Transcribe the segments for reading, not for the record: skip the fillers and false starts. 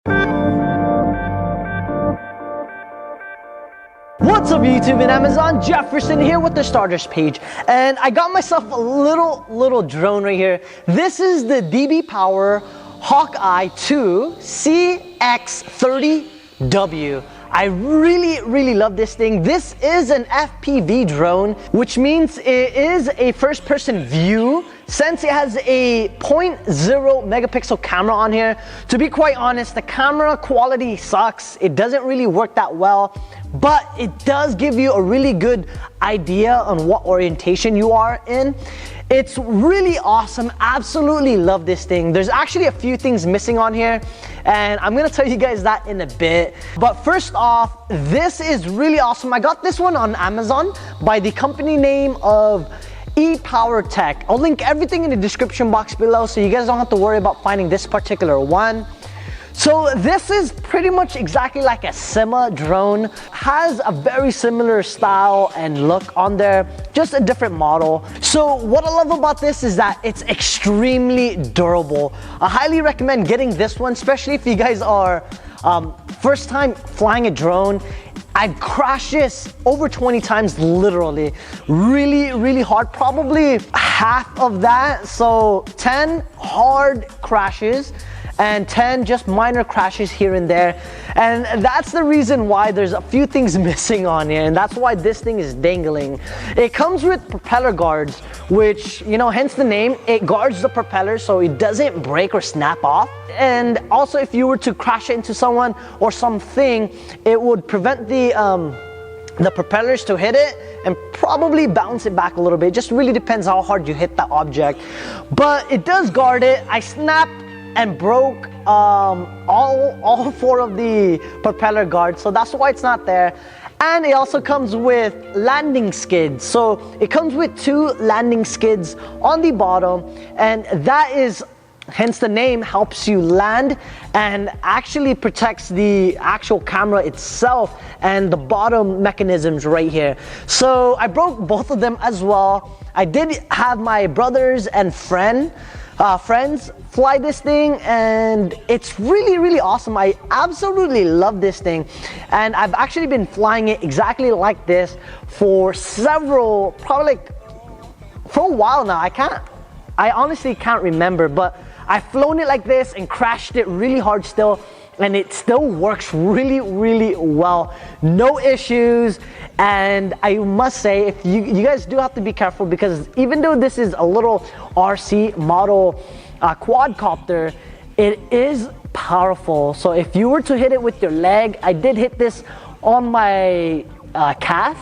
What's up YouTube and Amazon? Jefferson here with the starters page, and I got myself a little drone right here. This is the DB Power Hawkeye 2 CX30W. I really love this thing. This is an FPV drone, which means it is a first person view. Since it has a 0.0 megapixel camera on here, to be quite honest, the camera quality sucks. It doesn't really work that well, but it does give you a really good idea on what orientation you are in. It's really awesome. Absolutely love this thing. There's actually a few things missing on here, and I'm gonna tell you guys that in a bit. But first off, this is really awesome. I got this one on Amazon by the company name of ePower Tech. I'll link everything in the description box below so you guys don't have to worry about finding this particular one. So this is pretty much exactly like a Sima drone. Has a very similar style and look on there, just a different model. So what I love about this is that it's extremely durable. I highly recommend getting this one, especially if you guys are first time flying a drone. I've crashed this over 20 times, literally. Really hard, probably half of that. So 10 hard crashes and 10 just minor crashes here and there. And that's the reason why there's a few things missing on here, and that's why this thing is dangling. It comes with propeller guards, which, you know, hence the name. It guards the propeller so it doesn't break or snap off. And also, if you were to crash into someone or something, it would prevent the propellers to hit it and probably bounce it back a little bit. It just really depends how hard you hit that object. But it does guard it. I snapped and broke all 4 of the propeller guards, so that's why it's not there. And it also comes with landing skids. So it comes with 2 landing skids on the bottom, and that is, hence the name, helps you land and actually protects the actual camera itself and the bottom mechanisms right here. So I broke both of them as well. I did have my brothers and friends fly this thing, and it's really awesome. I absolutely love this thing, and I've actually been flying it exactly like this for probably for a while now. I honestly can't remember, but I've flown it like this and crashed it really hard still, and it still works really well. No issues. And I must say, if you guys do have to be careful, because even though this is a little RC model quadcopter, it is powerful. So if you were to hit it with your leg, I did hit this on my calf,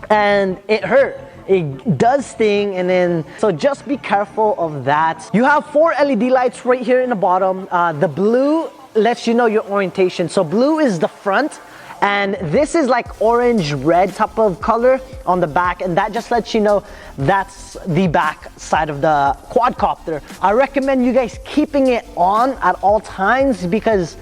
and it hurt. It does sting, and then so just be careful of that. You have 4 LED lights right here in the bottom. The blue lets you know your orientation. So blue is the front, and this is like orange red type of color on the back, and that just lets you know that's the back side of the quadcopter. I recommend you guys keeping it on at all times, because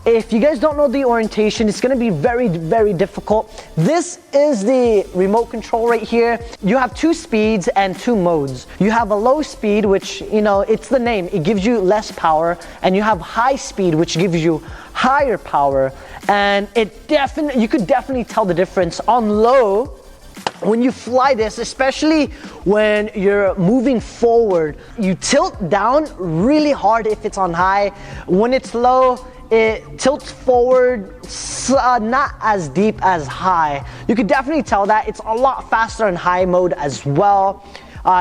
if you guys don't know the orientation, it's gonna be very difficult. This is the remote control right here. You have 2 speeds and 2 modes. You have a low speed, which, you know, it's the name, it gives you less power, and you have high speed, which gives you higher power. And you could definitely tell the difference. On low, when you fly this, especially when you're moving forward, you tilt down really hard if it's on high. When it's low, it tilts forward, not as deep as high. You could definitely tell that. It's a lot faster in high mode as well.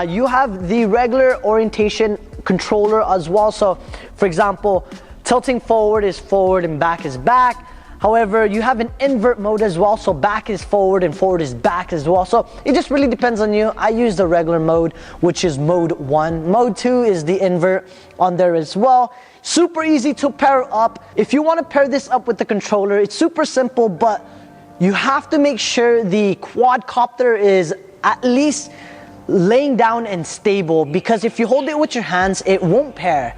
You have the regular orientation controller as well. So for example, tilting forward is forward and back is back. However, you have an invert mode as well, so back is forward and forward is back as well. So it just really depends on you. I use the regular mode, which is mode 1. Mode 2 is the invert on there as well. Super easy to pair up. If you want to pair this up with the controller, it's super simple, but you have to make sure the quadcopter is at least laying down and stable, because if you hold it with your hands, it won't pair.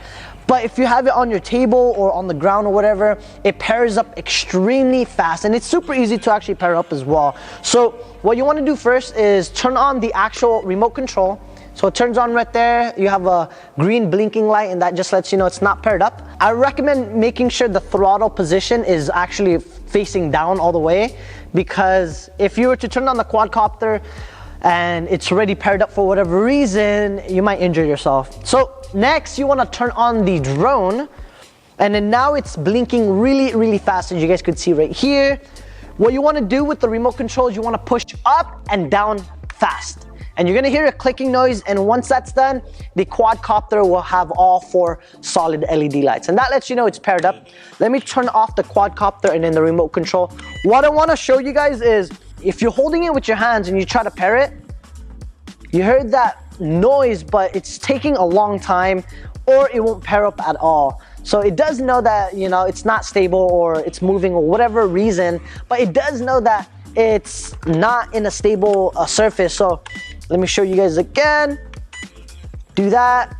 But if you have it on your table or on the ground or whatever, it pairs up extremely fast, and it's super easy to actually pair up as well. So what you want to do first is turn on the actual remote control. So it turns on right there. You have a green blinking light, and that just lets you know it's not paired up. I recommend making sure the throttle position is actually facing down all the way, because if you were to turn on the quadcopter and it's already paired up for whatever reason, you might injure yourself. So next, you want to turn on the drone, and then now it's blinking really, really fast, as you guys could see right here. What you want to do with the remote control is you want to push up and down fast. And you're gonna hear a clicking noise, and once that's done, the quadcopter will have all 4 solid LED lights, and that lets you know it's paired up. Let me turn off the quadcopter and then the remote control. What I wanna show you guys is, if you're holding it with your hands and you try to pair it, you heard that noise, but it's taking a long time, or it won't pair up at all. So it does know that, you know, it's not stable or it's moving or whatever reason, but it does know that it's not in a stable surface. So let me show you guys again. Do that,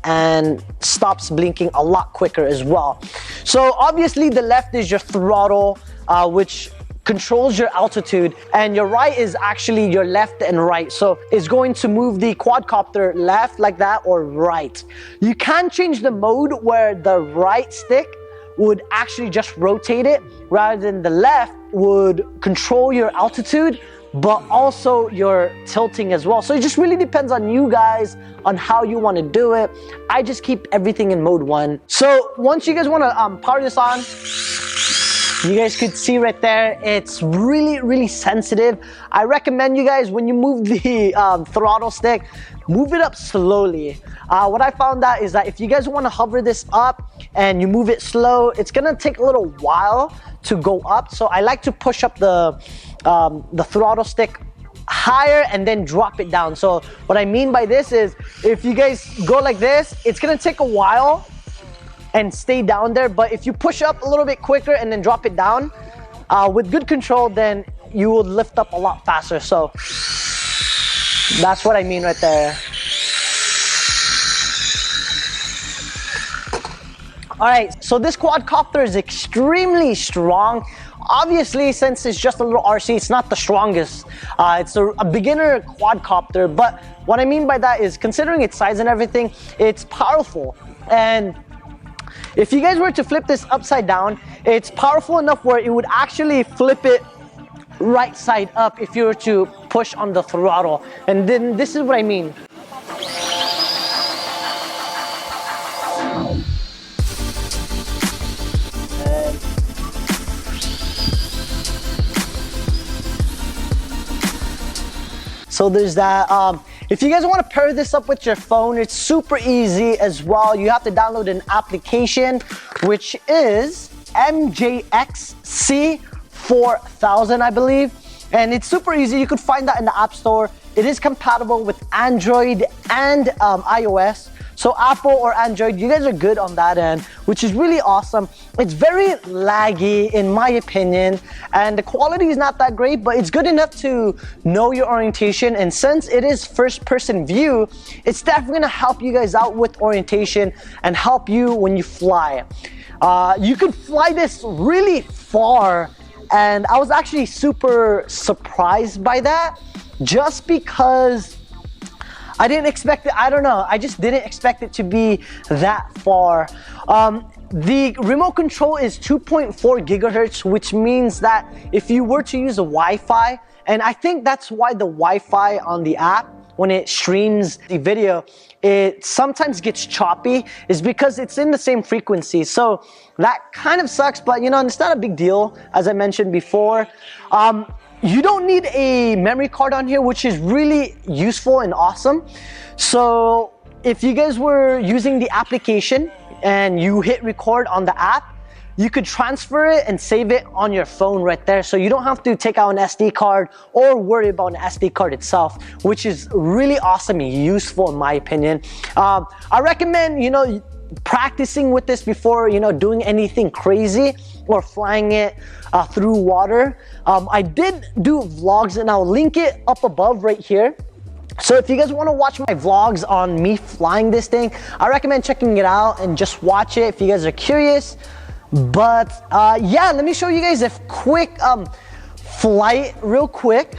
and stops blinking a lot quicker as well. So obviously the left is your throttle, which controls your altitude, and your right is actually your left and right. So it's going to move the quadcopter left like that or right. You can change the mode where the right stick would actually just rotate it, rather than the left would control your altitude, but also your tilting as well. So it just really depends on you guys on how you want to do it. I just keep everything in mode 1. So once you guys want to power this on, you guys could see right there, it's really, really sensitive. I recommend you guys, when you move the throttle stick, move it up slowly. What I found out is that if you guys want to hover this up and you move it slow, it's gonna take a little while to go up. So I like to push up the throttle stick higher and then drop it down. So what I mean by this is, if you guys go like this, it's gonna take a while and stay down there, but if you push up a little bit quicker and then drop it down with good control, then you will lift up a lot faster. So that's what I mean right there. All right, so this quadcopter is extremely strong. Obviously, since it's just a little RC, it's not the strongest. It's a beginner quadcopter, but what I mean by that is, considering its size and everything, it's powerful. And if you guys were to flip this upside down, it's powerful enough where it would actually flip it right side up if you were to push on the throttle. And then this is what I mean. So there's that. If you guys want to pair this up with your phone, it's super easy as well. You have to download an application, which is MJXC 4000, I believe. And it's super easy. You could find that in the App Store. It is compatible with Android and iOS. So Apple or Android, you guys are good on that end, which is really awesome. It's very laggy in my opinion, and the quality is not that great, but it's good enough to know your orientation. And since it is first person view, it's definitely gonna help you guys out with orientation and help you when you fly. You could fly this really far, and I was actually super surprised by that, just because I didn't expect it. I don't know, I just didn't expect it to be that far. The remote control is 2.4 gigahertz, which means that if you were to use a Wi-Fi, and I think that's why the Wi-Fi on the app, when it streams the video, it sometimes gets choppy, is because it's in the same frequency. So that kind of sucks, but you know, it's not a big deal, as I mentioned before. You don't need a memory card on here, which is really useful and awesome. So if you guys were using the application and you hit record on the app, you could transfer it and save it on your phone right there. So you don't have to take out an SD card or worry about an SD card itself, which is really awesome and useful in my opinion. I recommend, you know, practicing with this before, you know, doing anything crazy or flying it through water. I did do vlogs, and I'll link it up above right here. So if you guys want to watch my vlogs on me flying this thing, I recommend checking it out and just watch it if you guys are curious. But yeah, let me show you guys a quick flight real quick.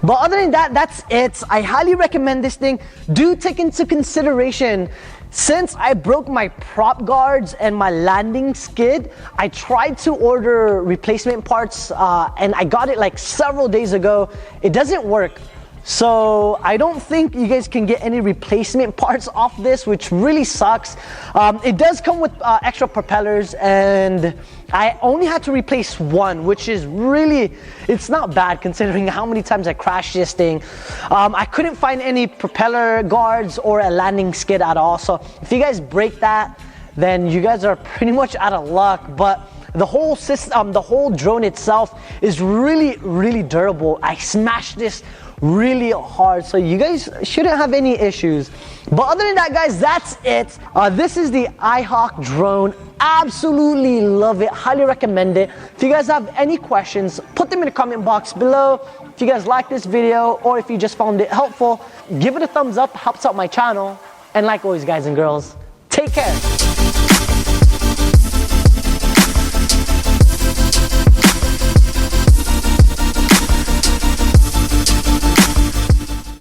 But other than that, that's it. I highly recommend this thing. Do take into consideration, since I broke my prop guards and my landing skid, I tried to order replacement parts and I got it like several days ago. It doesn't work. So I don't think you guys can get any replacement parts off this, which really sucks. It does come with extra propellers, and I only had to replace one, which is really, it's not bad considering how many times I crashed this thing. I couldn't find any propeller guards or a landing skid at all. So if you guys break that, then you guys are pretty much out of luck. But the whole system, the whole drone itself is really, really durable. I smashed this really hard, so you guys shouldn't have any issues. But other than that, guys, that's it. This is the iHawk drone. Absolutely love it, highly recommend it. If you guys have any questions, put them in the comment box below. If you guys like this video, or if you just found it helpful, give it a thumbs up, helps out my channel. And like always, guys and girls, take care.